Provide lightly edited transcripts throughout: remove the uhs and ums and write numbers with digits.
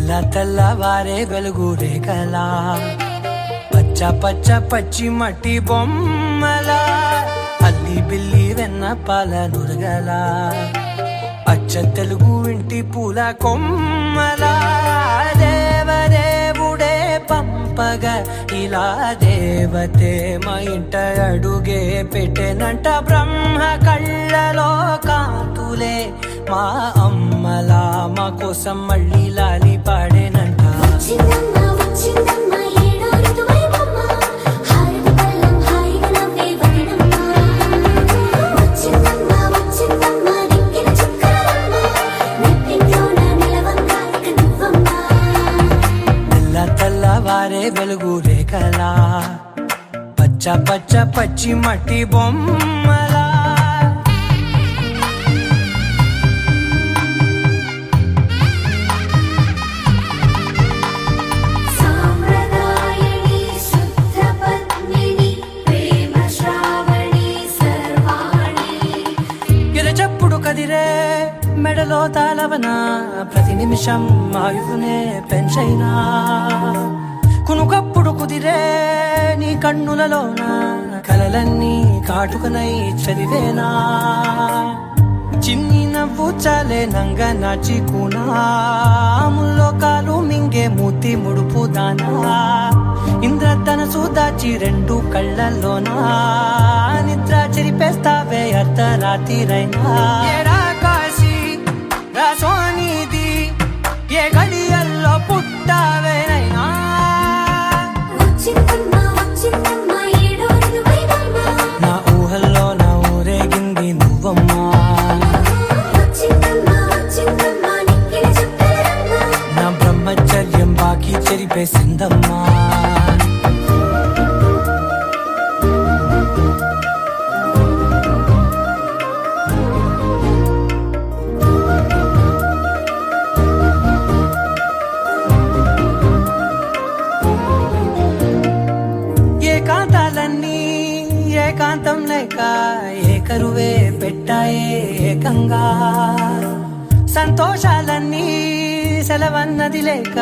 తెల్లవారే వెలుగు రేఖలా పచ్చ పచ్చ పచ్చి మట్టి బొమ్మలా అల్లి బిల్లి వెన్న పాల నురగలా అచ్చ తెలుగు ఇంటి పూల కొమ్మలా దేవదేవుడే పంపగా ఇలా దేవతే మా ఇంట అడుగే పెట్టెనంట బ్రహ్మ కళ్ళలో కాంతులే మా అమ్మలా మా కోసం మళ్ళీ లాలి పాడేనంట. తెల్లవారే వెలుగు రేఖలా పచ్చ పచ్చ పచ్చి మట్టి బొమ్మలా కదిరే మెడలో తాళవన ప్రతి నిమిషం ఆయువునే పెంచైనా కునుకప్పుడు కుదిరే నీ కన్నులలోన కలలన్నీ కాటుకనై చదివేనా చిన్ని నవ్వు చాలే నంగ నాచి కూనాముల్లో కాలు మింగే మూతి ముడుపు దానా ఇంద్రధనసు దాచి రెండు కళ్ళల్లోనా నిద్ర చెరిపేస్తావే అర్ధరాత్రిరైనా ఏడా కాశీ రాసోనిది ఏ గడియల్లో పుట్టావేనైనా నా ఊహల్లో నా ఊరేగింది నువ్వమ్మా నా బ్రహ్మచర్యం బాకీ చెరిపేసిందమ్మా. ఏకాంతాలన్నీ ఏకాంతం లేక ఏకరువే పెట్టాయే ఏకంగా సంతోషాలన్నీ సెలవన్నది లేక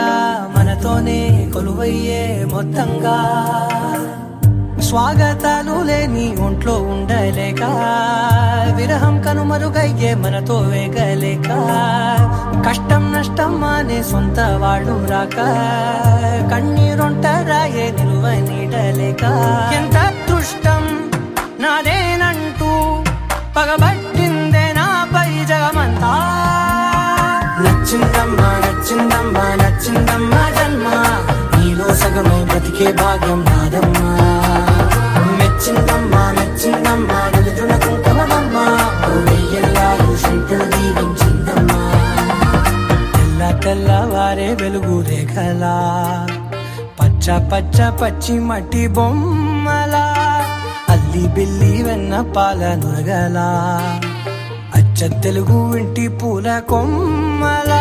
మనతోనే కొలువయ్యే మొత్తంగా స్వాగతాలు లేని ఒంట్లో ఉండలేక విరహం కనుమరుగయ్యే మనతో వేగలేక కష్టం నష్టం అనే సొంత వాళ్ళు రాక కన్నీరొంటరాయే నిలువ నీడలేక ఎంత అదృష్టం నాదేనంటూ పగబట్టిందే నాపై జగమంతా. నచ్చిందమ్మా నచ్చిందమ్మా నచ్చిందమ్మా జన్మ నీలో సగమై బ్రతికే భాగ్యం నాదమ్మా మెచ్చిందమ్మా మెచ్చిందమ్మా నిలుచున కుంకుమమ్మా వెయ్యల్లాలు శంకరు దీవించిందమ్మా. తెల్లవారే వెలుగు రేఖలా పచ్చ పచ్చ పచ్చి మట్టి బొమ్మలా అల్లి బిల్లి వెన్న పాల నురగలా అచ్చ తెలుగు ఇంటి పూల కొమ్మలా